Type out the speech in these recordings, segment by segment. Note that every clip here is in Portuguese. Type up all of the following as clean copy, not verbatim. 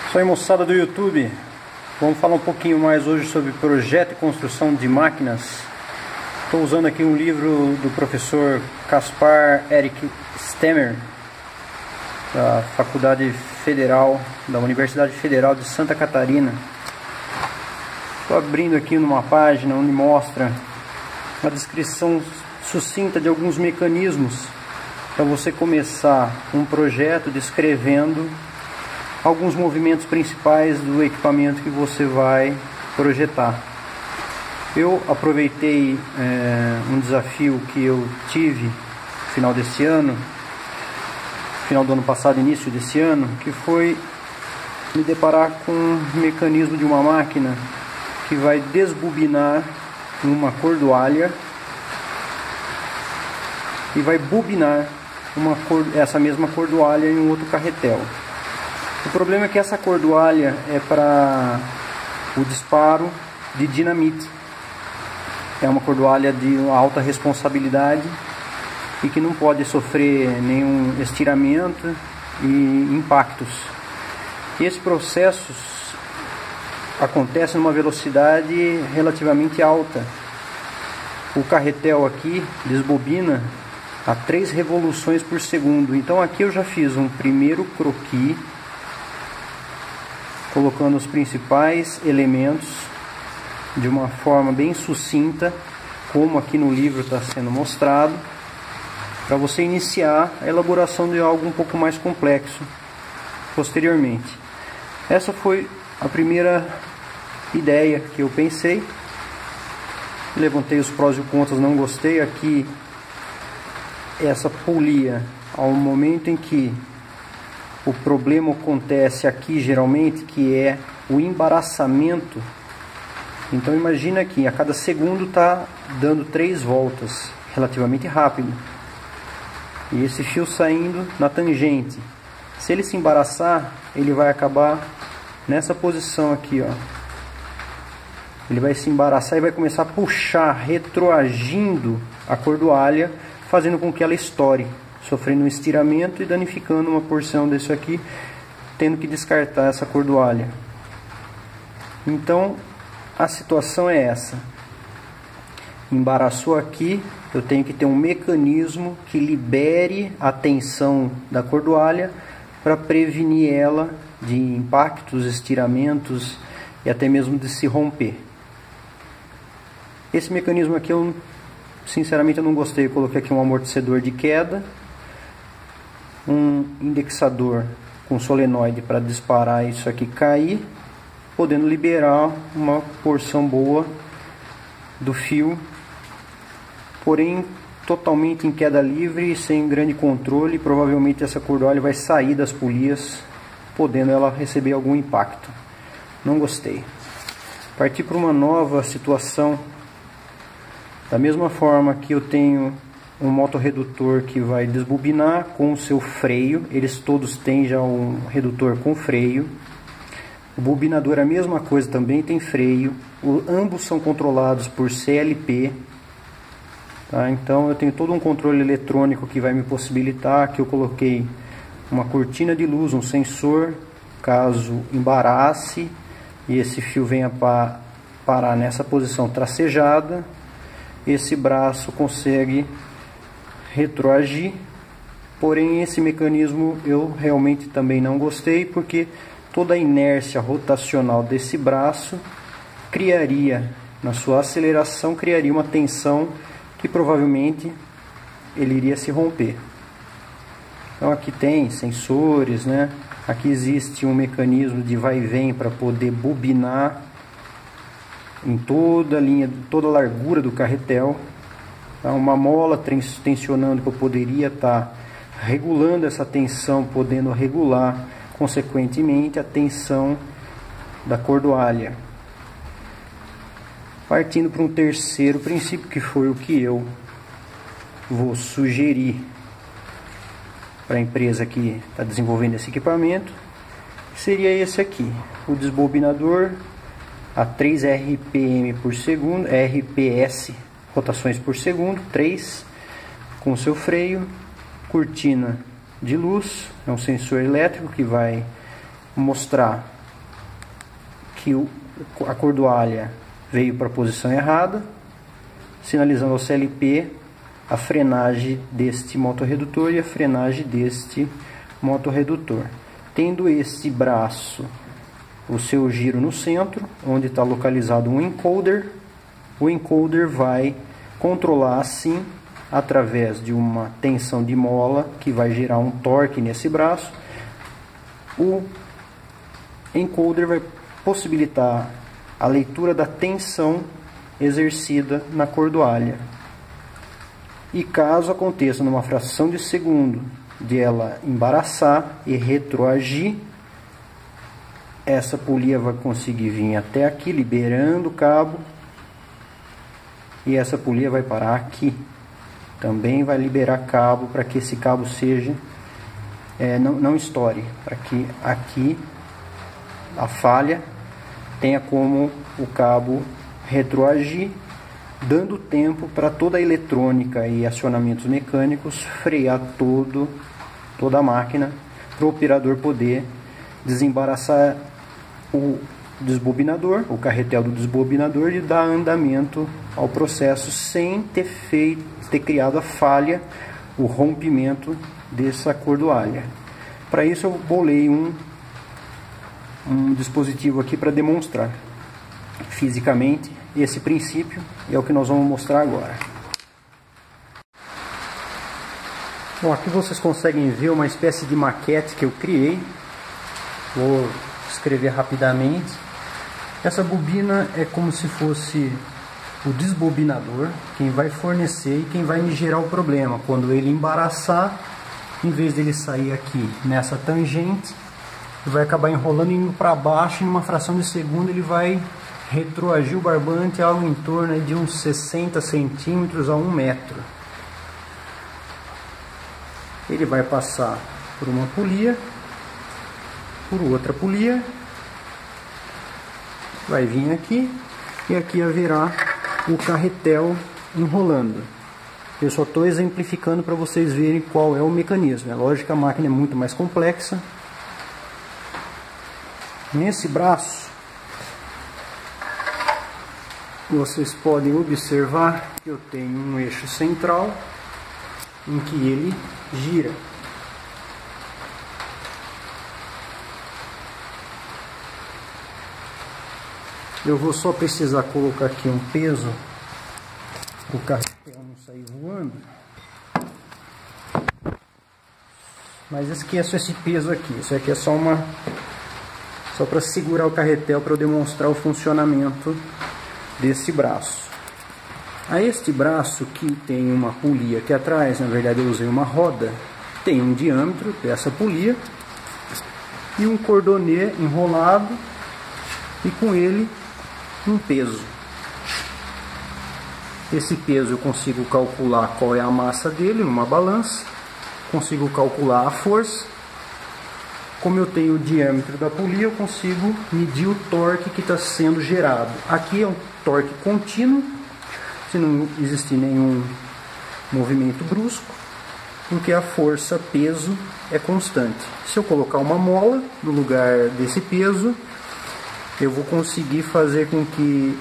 Isso aí, moçada do YouTube, vamos falar um pouquinho mais hoje sobre projeto e construção de máquinas. Estou usando aqui um livro do professor Caspar Eric Stemmer, da Faculdade Federal, da Universidade Federal de Santa Catarina. Estou abrindo aqui numa página onde mostra uma descrição sucinta de alguns mecanismos para você começar um projeto descrevendo alguns movimentos principais do equipamento que você vai projetar. Eu aproveitei um desafio que eu tive no final desse ano, final do ano passado, início desse ano, que foi me deparar com um mecanismo de uma máquina que vai desbobinar uma cordoalha e vai bobinar essa mesma cordoalha em um outro carretel. O problema é que essa cordoalha é para o disparo de dinamite. É uma cordoalha de alta responsabilidade e que não pode sofrer nenhum estiramento e impactos. E esse processo acontece numa velocidade relativamente alta. O carretel aqui desbobina a 3 revoluções por segundo. Então aqui eu já fiz um primeiro croquis, colocando os principais elementos de uma forma bem sucinta, como aqui no livro está sendo mostrado, para você iniciar a elaboração de algo um pouco mais complexo posteriormente. Essa foi a primeira ideia que eu pensei. Levantei os prós e os contras, não gostei. Aqui, essa polia, ao momento em que o problema acontece aqui geralmente, que é o embaraçamento. Então imagina que a cada segundo está dando 3 voltas, relativamente rápido. E esse fio saindo na tangente. Se ele se embaraçar, ele vai acabar nessa posição aqui, ó. Ele vai se embaraçar e vai começar a puxar, retroagindo a cordoalha, fazendo com que ela estoure, sofrendo um estiramento e danificando uma porção disso aqui, tendo que descartar essa cordoalha. Então a situação é essa: embaraçou aqui, eu tenho que ter um mecanismo que libere a tensão da cordoalha para prevenir ela de impactos, estiramentos e até mesmo de se romper. Esse mecanismo aqui eu sinceramente eu não gostei. Eu coloquei aqui um amortecedor de queda, um indexador com solenoide para disparar isso aqui cair, podendo liberar uma porção boa do fio, porém totalmente em queda livre e sem grande controle. Provavelmente essa cordoalha vai sair das polias, podendo ela receber algum impacto. Não gostei. Parti para uma nova situação. Da mesma forma que eu tenho um motorredutor que vai desbobinar com o seu freio, eles todos têm já um redutor com freio. O bobinador é a mesma coisa, também tem freio. Ambos são controlados por CLP. Tá? Então eu tenho todo um controle eletrônico que vai me possibilitar, que eu coloquei uma cortina de luz, um sensor, caso embarace e esse fio venha parar nessa posição tracejada, esse braço consegue retroagir. Porém esse mecanismo eu realmente também não gostei, porque toda a inércia rotacional desse braço criaria, na sua aceleração, criaria uma tensão que provavelmente ele iria se romper. Então aqui tem sensores, né? Aqui existe um mecanismo de vai e vem para poder bobinar em toda a linha, toda a largura do carretel. Tá? Uma mola tensionando, que eu poderia estar regulando essa tensão, podendo regular consequentemente a tensão da cordoalha. Partindo para um terceiro princípio, que foi o que eu vou sugerir para a empresa que está desenvolvendo esse equipamento, seria esse aqui: o desbobinador a 3 RPM por segundo, RPS, rotações por segundo, 3, com seu freio, cortina de luz, é um sensor elétrico que vai mostrar que a cordoalha veio para a posição errada, sinalizando ao CLP a frenagem deste motorredutor e a frenagem deste motorredutor. Tendo este braço o seu giro no centro, onde está localizado um encoder, o encoder vai controlar assim, através de uma tensão de mola que vai gerar um torque nesse braço. O encoder vai possibilitar a leitura da tensão exercida na cordoalha. E caso aconteça numa fração de segundo de ela embaraçar e retroagir, essa polia vai conseguir vir até aqui, liberando o cabo, e essa polia vai parar aqui. Também vai liberar cabo para que esse cabo seja não estoure, para que aqui a falha tenha como o cabo retroagir, dando tempo para toda a eletrônica e acionamentos mecânicos frear toda a máquina, para o operador poder desembaraçar o desbobinador, o carretel do desbobinador, e dar andamento ao processo sem ter criado a falha, o rompimento dessa cordoalha. Para isso eu bolei um dispositivo aqui para demonstrar fisicamente esse princípio, e é o que nós vamos mostrar agora. Bom, aqui vocês conseguem ver uma espécie de maquete que eu criei. Vou escrever rapidamente. Essa bobina é como se fosse o desbobinador, quem vai fornecer e quem vai me gerar o problema. Quando ele embaraçar, em vez dele sair aqui nessa tangente, ele vai acabar enrolando e indo para baixo, e em uma fração de segundo ele vai retroagir o barbante algo em torno de uns 60 centímetros a 1 metro. Ele vai passar por uma polia, por outra polia, vai vir aqui, e aqui haverá o carretel enrolando. Eu só estou exemplificando para vocês verem qual é o mecanismo. É lógico que a máquina é muito mais complexa. Nesse braço, vocês podem observar que eu tenho um eixo central em que ele gira. Eu vou só precisar colocar aqui um peso para o carretel não sair voando. Mas esqueço esse peso aqui. Isso aqui é só para segurar o carretel, para eu demonstrar o funcionamento desse braço. A este braço que tem uma polia aqui atrás, na verdade eu usei uma roda, tem um diâmetro dessa polia e um cordonê enrolado, e com ele um peso. Esse peso eu consigo calcular qual é a massa dele numa balança, consigo calcular a força. Como eu tenho o diâmetro da polia, eu consigo medir o torque que está sendo gerado. Aqui é um torque contínuo, se não existir nenhum movimento brusco, porque a força peso é constante. Se eu colocar uma mola no lugar desse peso, eu vou conseguir fazer com que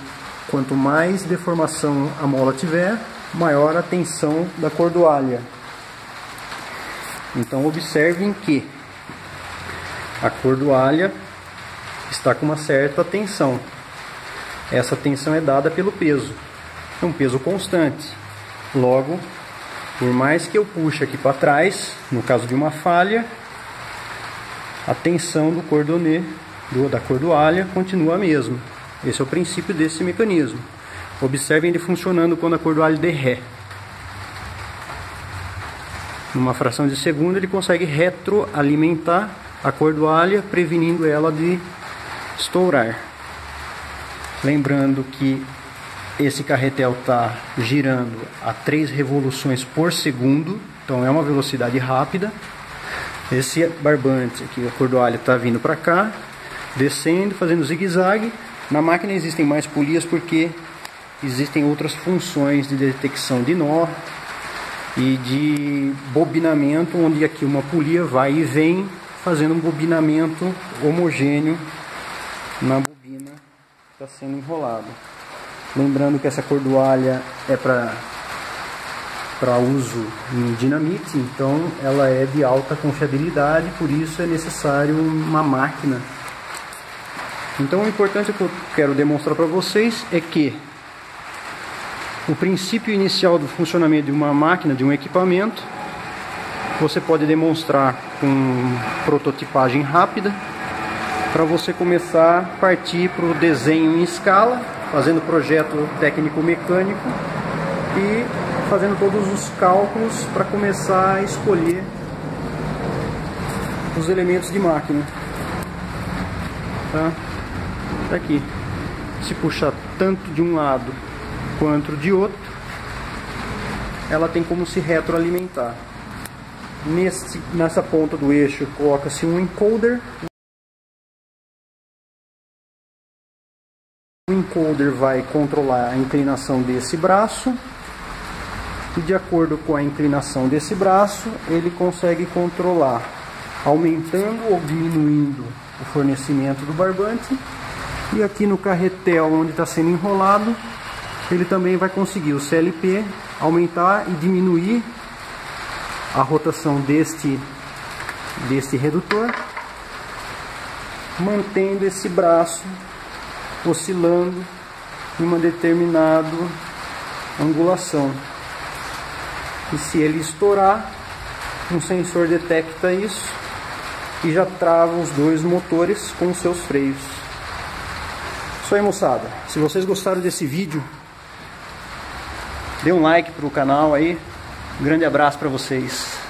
quanto mais deformação a mola tiver, maior a tensão da cordoalha. Então observem que a cordoalha está com uma certa tensão. Essa tensão é dada pelo peso. É um peso constante. Logo, por mais que eu puxe aqui para trás, no caso de uma falha, a tensão do cordonê, da cordoalha, continua a mesma. Esse é o princípio desse mecanismo. Observem ele funcionando quando a cordoalha der ré. Numa fração de segundo ele consegue retroalimentar a cordoalha, prevenindo ela de estourar. Lembrando que esse carretel está girando a 3 revoluções por segundo, então é uma velocidade rápida. Esse barbante aqui, a cordoalha está vindo para cá, descendo, fazendo zigue-zague. Na máquina existem mais polias porque existem outras funções de detecção de nó e de bobinamento, onde aqui uma polia vai e vem fazendo um bobinamento homogêneo na bobina está sendo enrolado. Lembrando que essa cordoalha é para uso em dinamite, então ela é de alta confiabilidade, por isso é necessário uma máquina. Então o importante que eu quero demonstrar para vocês é que o princípio inicial do funcionamento de uma máquina, de um equipamento, você pode demonstrar com prototipagem rápida, para você começar a partir para o desenho em escala, fazendo projeto técnico-mecânico e fazendo todos os cálculos para começar a escolher os elementos de máquina. Tá aqui. Se puxar tanto de um lado quanto de outro, ela tem como se retroalimentar. Nessa ponta do eixo coloca-se um encoder. O encoder vai controlar a inclinação desse braço e, de acordo com a inclinação desse braço, ele consegue controlar, aumentando ou diminuindo o fornecimento do barbante. E aqui no carretel onde está sendo enrolado, ele também vai conseguir o CLP aumentar e diminuir a rotação deste redutor, mantendo esse braço oscilando em uma determinada angulação. E se ele estourar, um sensor detecta isso e já trava os dois motores com os seus freios. Isso aí, moçada. Se vocês gostaram desse vídeo, dê um like pro canal aí. Um grande abraço para vocês.